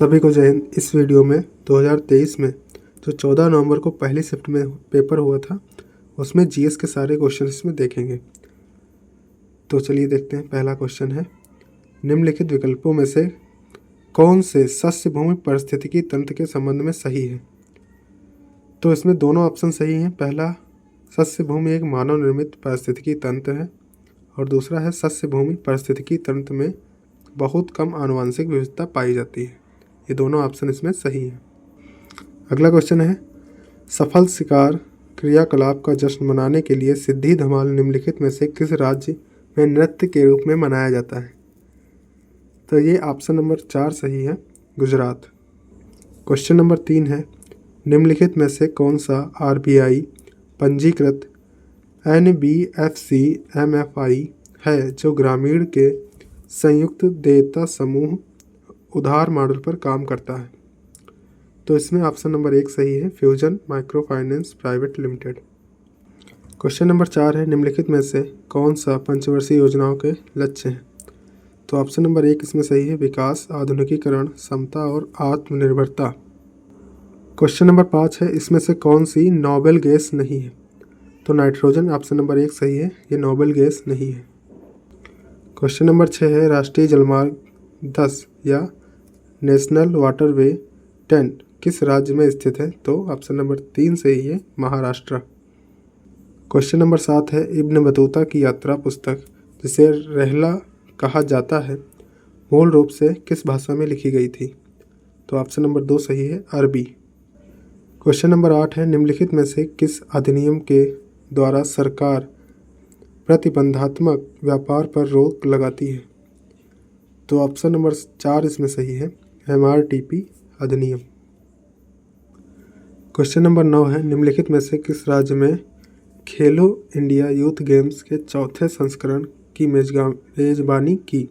सभी को जय हिंद। इस वीडियो में 2023 में जो 14 नवंबर को पहली शिफ्ट में पेपर हुआ था उसमें जीएस के सारे क्वेश्चन इसमें देखेंगे। तो चलिए देखते हैं। पहला क्वेश्चन है, निम्नलिखित विकल्पों में से कौन से सस्य भूमि पारिस्थितिकी तंत्र के संबंध में सही है? तो इसमें दोनों ऑप्शन सही हैं। पहला, सस्य भूमि एक मानव निर्मित पारिस्थितिकी तंत्र है और दूसरा है सस्य भूमि पारिस्थितिकी तंत्र में बहुत कम आनुवंशिक विविधता पाई जाती है। ये दोनों ऑप्शन इसमें सही हैं। अगला क्वेश्चन है, सफल शिकार क्रियाकलाप का जश्न मनाने के लिए सिद्धि धमाल निम्नलिखित में से किस राज्य में नृत्य के रूप में मनाया जाता है? तो ये ऑप्शन नंबर 4 सही है, गुजरात। क्वेश्चन नंबर 3 है, निम्नलिखित में से कौन सा आरबीआई पंजीकृत एनबीएफसी एमएफआई है जो ग्रामीण के संयुक्त देयता समूह उधार मॉडल पर काम करता है? तो इसमें ऑप्शन नंबर 1 सही है, fusion micro finance private limited. Question number 4 है, निम्नलिखित में से कौन सा पंचवर्षीय योजनाओं के लक्ष्य हैं? तो ऑप्शन नंबर 1 इसमें सही है, विकास, आधुनिकीकरण, समता और आत्मनिर्भरता। क्वेश्चन नंबर 5 है, इसमें से कौन सी नोबेल गैस नहीं है? तो नाइट्रोजन ऑप्शन नंबर 1 सही है, ये नोबेल गैस नहीं है। क्वेश्चन नंबर 6 है, राष्ट्रीय जलमार्ग 10 या नेशनल वाटरवे 10 किस राज्य में स्थित है? तो ऑप्शन नंबर 3 सही है, महाराष्ट्र। क्वेश्चन नंबर 7 है, इब्न बतूता की यात्रा पुस्तक जिसे रहला कहा जाता है मूल रूप से किस भाषा में लिखी गई थी? तो ऑप्शन नंबर 2 सही है, अरबी। क्वेश्चन नंबर 8 है, निम्नलिखित में से किस अधिनियम के द्वारा सरकार प्रतिबंधात्मक व्यापार पर रोक लगाती है? तो ऑप्शन नंबर 4 इसमें सही है, एमआरटीपी अधिनियम। क्वेश्चन नंबर 9 है, निम्नलिखित में से किस राज्य में खेलो इंडिया यूथ गेम्स के चौथे संस्करण की मेजबानी की?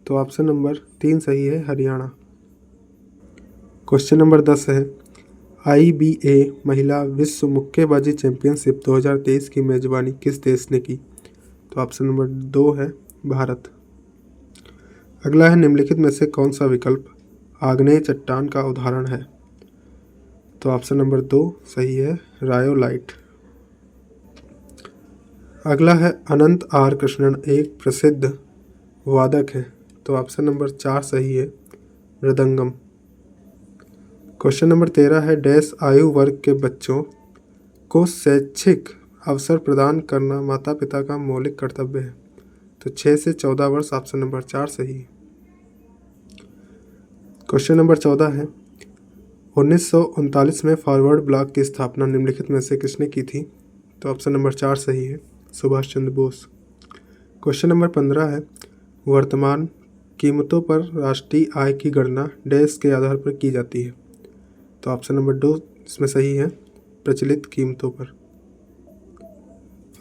तो ऑप्शन नंबर 3 सही है, हरियाणा। क्वेश्चन नंबर 10 है, आईबीए महिला विश्व मुक्केबाजी चैंपियनशिप 2023 की मेजबानी किस देश ने की? तो ऑप्शन नंबर 2 है, भारत। अगला है, निम्नलिखित में से कौन सा विकल्प आग्नेय चट्टान का उदाहरण है? तो ऑप्शन नंबर 2 सही है, रायोलाइट। अगला है, अनंत आर कृष्णन एक प्रसिद्ध वादक है। तो ऑप्शन नंबर 4 सही है, मृदंगम। क्वेश्चन नंबर 13 है, डैश आयु वर्ग के बच्चों को शैक्षिक अवसर प्रदान करना माता पिता का मौलिक कर्तव्य है? तो 6 से 14 वर्ष, ऑप्शन नंबर 4 सही है। क्वेश्चन नंबर 14 है, 1939 में फॉरवर्ड ब्लॉक की स्थापना निम्नलिखित में से किसने की थी? तो ऑप्शन नंबर 4 सही है, सुभाष चंद्र बोस। क्वेश्चन नंबर 15 है, वर्तमान कीमतों पर राष्ट्रीय आय की गणना डैश के आधार पर की जाती है? तो ऑप्शन नंबर 2 इसमें सही है, प्रचलित कीमतों पर।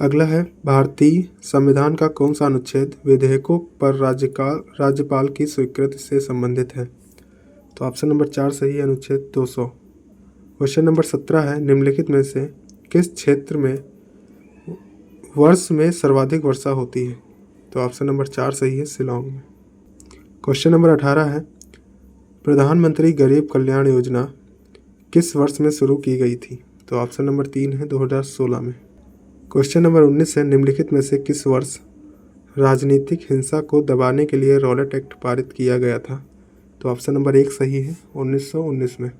अगला है, भारतीय संविधान का कौन सा अनुच्छेद विधेयकों पर राज्यपाल की स्वीकृति से संबंधित है? तो ऑप्शन नंबर 4 सही है, अनुच्छेद 200। क्वेश्चन नंबर 17 है, निम्नलिखित में से किस क्षेत्र में वर्ष में सर्वाधिक वर्षा होती है? तो ऑप्शन नंबर 4 सही है, शिलांग में। क्वेश्चन नंबर 18 है, प्रधानमंत्री गरीब कल्याण योजना किस वर्ष में शुरू की गई थी? तो ऑप्शन नंबर 3 है, 2016 में। क्वेश्चन नंबर 19 है, निम्नलिखित में से किस वर्ष राजनीतिक हिंसा को दबाने के लिए रॉलेट एक्ट पारित किया गया था? तो ऑप्शन नंबर 1 सही है, 1919 में।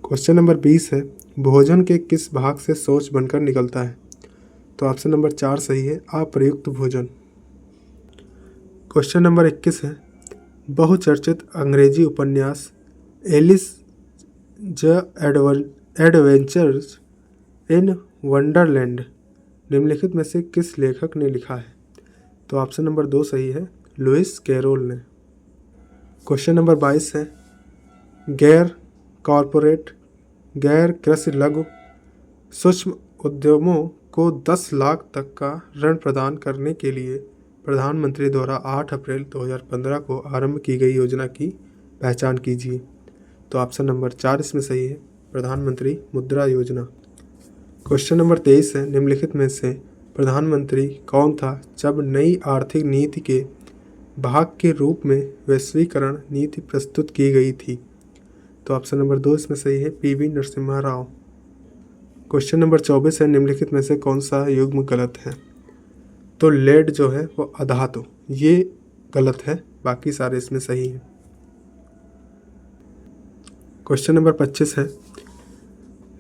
क्वेश्चन नंबर 20 है, भोजन के किस भाग से शौच बनकर निकलता है? तो ऑप्शन नंबर 4 सही है, अप्रयुक्त भोजन। क्वेश्चन नंबर 21 है, बहुचर्चित अंग्रेजी उपन्यास Alice the adventures in wonderland निम्नलिखित में से किस लेखक ने लिखा है? तो ऑप्शन नंबर 2 सही है, लुइस कैरोल ने। क्वेश्चन नंबर 22 है, गैर कॉरपोरेट गैर कृषि लघु सूक्ष्म उद्यमों को 10 लाख तक का ऋण प्रदान करने के लिए प्रधानमंत्री द्वारा 8 अप्रैल 2015 को आरंभ की गई योजना की पहचान कीजिए। तो ऑप्शन नंबर 4 इसमें सही है, प्रधानमंत्री मुद्रा योजना। क्वेश्चन नंबर 23 है, निम्नलिखित में से प्रधानमंत्री कौन था जब नई आर्थिक नीति के भाग के रूप में वैश्वीकरण नीति प्रस्तुत की गई थी? तो ऑप्शन नंबर 2 इसमें सही है, PV Narasimha Rao. Question number 24 है, निम्नलिखित में से कौन सा युग्म गलत है? तो लेड जो है वो अधातु, ये गलत है, बाकी सारे इसमें सही है। क्वेश्चन नंबर 25 है,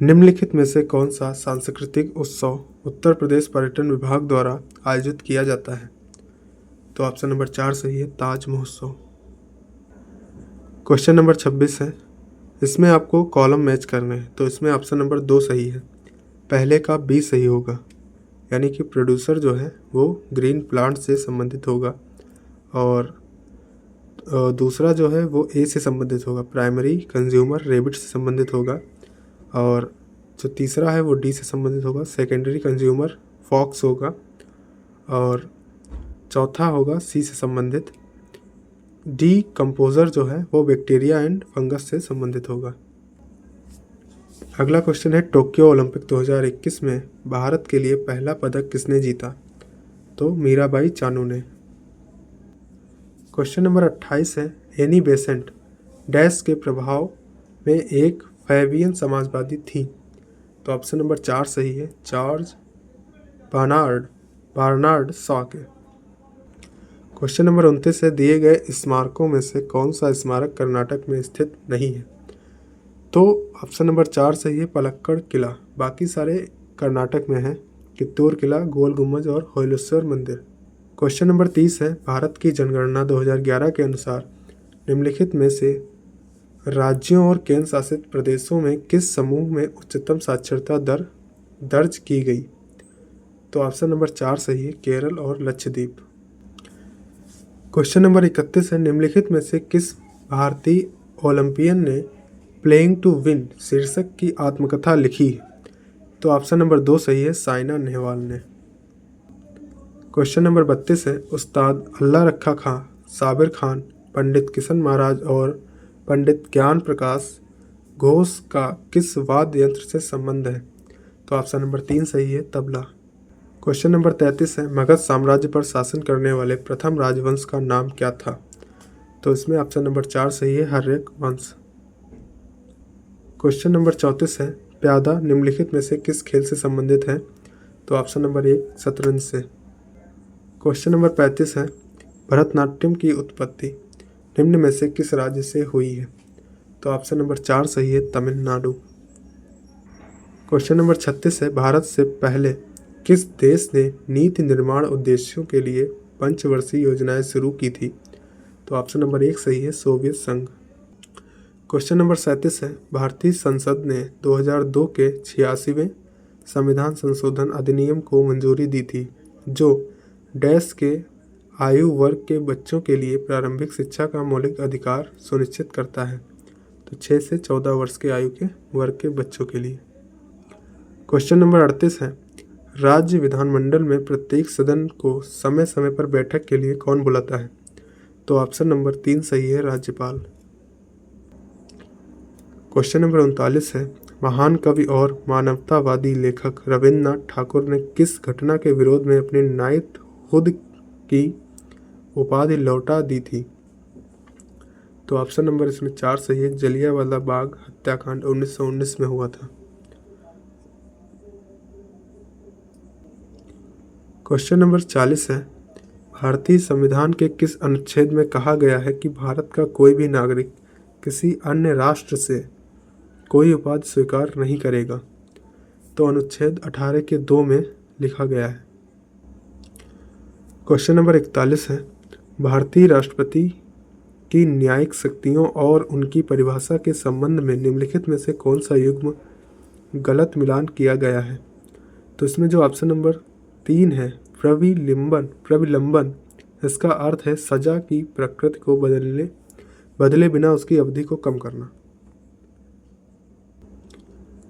निम्नलिखित में से कौन सा सांस्कृतिक उत्सव उत्तर प्रदेश पर्यटन विभाग द्वारा आयोजित किया जाता है? तो ऑप्शन नंबर 4 सही है, ताज महोत्सव। क्वेश्चन नंबर 26 है, इसमें आपको कॉलम मैच करने हैं, तो इसमें ऑप्शन नंबर 2 सही है, पहले का बी सही होगा, यानी कि प्रोड्यूसर जो है वो ग्रीन प्लांट से संबंधित होगा, और दूसरा जो है वो ए से संबंधित होगा, प्राइमरी कंज्यूमर रेबिट से संबंधित होगा, और जो तीसरा है वो डी से संबंधित होगा, सेकेंडरी कंज्यूमर फॉक्स होगा, और चौथा होगा सी से संबंधित, डी कंपोजर जो है वो बैक्टीरिया एंड फंगस से संबंधित होगा। अगला क्वेश्चन है, टोक्यो ओलंपिक 2021 में भारत के लिए पहला पदक किसने जीता? तो मीराबाई चानू ने। क्वेश्चन नंबर 28 है, एनी बेसेंट डैश के प्रभाव में एक फैबियन समाजवादी थी? तो ऑप्शन नंबर 4 सही है, जॉर्ज बार्नार्ड शॉ के। क्वेश्चन नंबर 29 है, दिए गए स्मारकों में से कौन सा स्मारक कर्नाटक में स्थित नहीं है? तो ऑप्शन नंबर 4 सही है, पलक्कड़ किला, बाकी सारे कर्नाटक में है, कित्तूर किला, गोल गुम्बज और होयसलेश्वर मंदिर। क्वेश्चन नंबर 30 है, भारत की जनगणना 2011 के अनुसार निम्नलिखित में से राज्यों और केंद्र शासित प्रदेशों में किस समूह में उच्चतम साक्षरता दर दर्ज की गई? तो ऑप्शन नंबर 4 सही है, केरल और लक्षद्वीप। क्वेश्चन नंबर 31 है, निम्नलिखित में से किस भारतीय ओलंपियन ने प्लेइंग टू विन शीर्षक की आत्मकथा लिखी है? तो ऑप्शन नंबर 2 सही है, साइना नेहवाल ने। क्वेश्चन नंबर 32 है, उस्ताद अल्लाह रखा खां, साबिर खान, पंडित किशन महाराज और पंडित ज्ञान प्रकाश घोष का किस वाद्य यंत्र से संबंध है? तो ऑप्शन नंबर 3 सही है, तबला। क्वेश्चन नंबर 33 है, मगध साम्राज्य पर शासन करने वाले प्रथम राजवंश का नाम क्या था? तो इसमें ऑप्शन नंबर 4 सही है, हर्यक वंश। क्वेश्चन नंबर 34 है, प्यादा निम्नलिखित में से किस खेल से संबंधित है? तो ऑप्शन नंबर 1 शतरंज से। क्वेश्चन नंबर 35 है, भरतनाट्यम की उत्पत्ति निम्न में से किस राज्य से हुई है? तो ऑप्शन नंबर 4 सही है, तमिलनाडु। क्वेश्चन नंबर 36 है, भारत से पहले किस देश ने नीति निर्माण उद्देश्यों के लिए पंचवर्षीय योजनाएं शुरू की थी? तो ऑप्शन नंबर 1 सही है, सोवियत संघ। क्वेश्चन नंबर 37 है, भारतीय संसद ने 2002 के 86वें संविधान संशोधन अधिनियम को मंजूरी दी थी, जो डैश के आयु वर्ग के बच्चों के लिए प्रारंभिक शिक्षा का मौलिक अधिकार सुनिश्चित करता है। तो 6 से 14 वर्ष के आयु के वर्ग के बच्चों के लिए। क्वेश्चन नंबर 38 है, राज्य विधानमंडल में प्रत्येक सदन को समय समय पर बैठक के लिए कौन बुलाता है? तो ऑप्शन नंबर 3 सही है, राज्यपाल। क्वेश्चन नंबर 39 है, महान कवि और मानवतावादी लेखक रविन्द्रनाथ ठाकुर ने किस घटना के विरोध में अपनी नाइटहुड की उपाधि लौटा दी थी? तो ऑप्शन नंबर इसमें 4 सही है, जलियांवाला बाग हत्याकांड 1919 में हुआ था। क्वेश्चन नंबर 40 है, भारतीय संविधान के किस अनुच्छेद में कहा गया है कि भारत का कोई भी नागरिक किसी अन्य राष्ट्र से कोई उपाधि स्वीकार नहीं करेगा? तो अनुच्छेद 18 के 2 में लिखा गया है। क्वेश्चन नंबर 41 है, भारतीय राष्ट्रपति की न्यायिक शक्तियों और उनकी परिभाषा के संबंध में निम्नलिखित में से कौन सा युग्म गलत मिलान किया गया है? तो इसमें जो ऑप्शन नंबर 3 है, प्रविलंबन, इसका अर्थ है सजा की प्रकृति को बदले बिना उसकी अवधि को कम करना।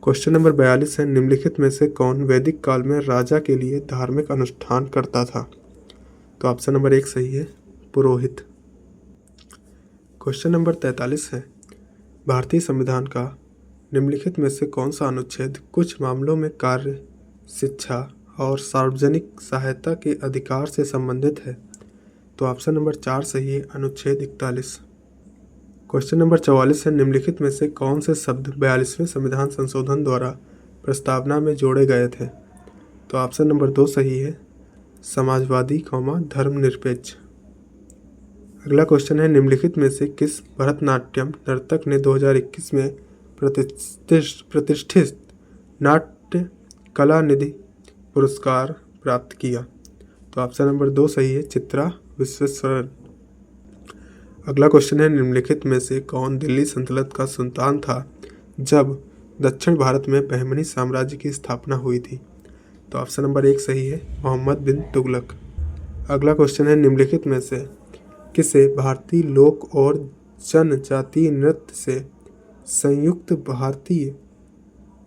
क्वेश्चन नंबर 42 है, निम्नलिखित में से कौन वैदिक काल में राजा के लिए धार्मिक अनुष्ठान करता था? तो ऑप्शन नंबर 1 सही है, पुरोहित। क्वेश्चन नंबर 43 है, भारतीय संविधान का निम्नलिखित में से कौन सा अनुच्छेद कुछ मामलों में कार्य, शिक्षा और सार्वजनिक सहायता के अधिकार से संबंधित है? तो ऑप्शन नंबर 4 सही है, अनुच्छेद 41। क्वेश्चन नंबर 44 है, निम्नलिखित में से कौन से शब्द 42वें संविधान संशोधन द्वारा प्रस्तावना में जोड़े गए थे? तो ऑप्शन नंबर 2 सही है, समाजवादी, धर्मनिरपेक्ष। अगला क्वेश्चन है, निम्नलिखित में से किस भरतनाट्यम नर्तक ने 2021 में प्रतिष्ठित नाट्य कला निधि पुरस्कार प्राप्त किया? तो ऑप्शन नंबर 2 सही है, चित्रा विश्वेश्वरन। अगला क्वेश्चन है, निम्नलिखित में से कौन दिल्ली सल्तनत का सुल्तान था जब दक्षिण भारत में बहमनी साम्राज्य की स्थापना हुई थी? तो ऑप्शन नंबर 1 सही है, मोहम्मद बिन तुगलक। अगला क्वेश्चन है, निम्नलिखित में से किसे भारतीय लोक और जनजातीय नृत्य से संयुक्त भारतीय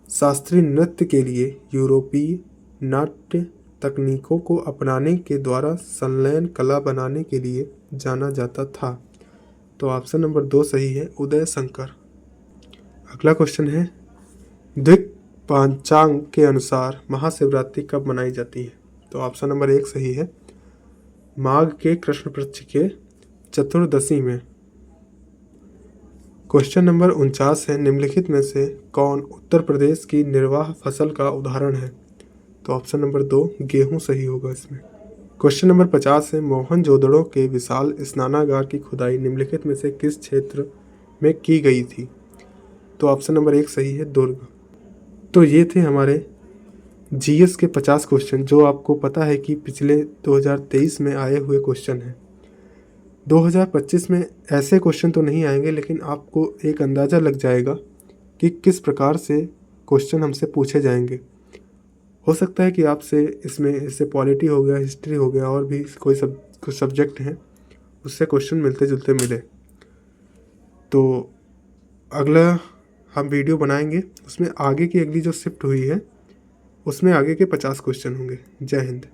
शास्त्रीय नृत्य के लिए यूरोपीय नाट्य तकनीकों को अपनाने के द्वारा संलयन कला बनाने के लिए जाना जाता था? तो ऑप्शन नंबर 2 सही है, उदय शंकर। अगला क्वेश्चन है, द्विक पांचांग के अनुसार महाशिवरात्रि कब मनाई जाती है? तो ऑप्शन नंबर 1 सही है, माघ के कृष्ण पक्ष के चतुर्दशी में। क्वेश्चन नंबर 49 है, निम्नलिखित में से कौन उत्तर प्रदेश की निर्वाह फसल का उदाहरण है? तो ऑप्शन नंबर 2 गेहूं सही होगा इसमें। क्वेश्चन नंबर 50 है, मोहनजोदड़ो के विशाल स्नानागार की खुदाई निम्नलिखित में से किस क्षेत्र में की गई थी? तो ऑप्शन नंबर 1 सही है, दुर्ग। तो ये थे हमारे जीएस के 50 क्वेश्चन, जो आपको पता है कि पिछले 2023 में आए हुए क्वेश्चन हैं। 2025 में ऐसे क्वेश्चन तो नहीं आएंगे, लेकिन आपको एक अंदाज़ा लग जाएगा कि किस प्रकार से क्वेश्चन हमसे पूछे जाएंगे। हो सकता है कि आपसे इसमें इससे पॉलिटी हो गया, हिस्ट्री हो गया, और भी कुछ सब्जेक्ट हैं उससे क्वेश्चन मिलते जुलते मिले। तो अगला हम वीडियो बनाएंगे, उसमें आगे की अगली जो शिफ्ट हुई है उसमें आगे के 50 क्वेश्चन होंगे। जय हिंद।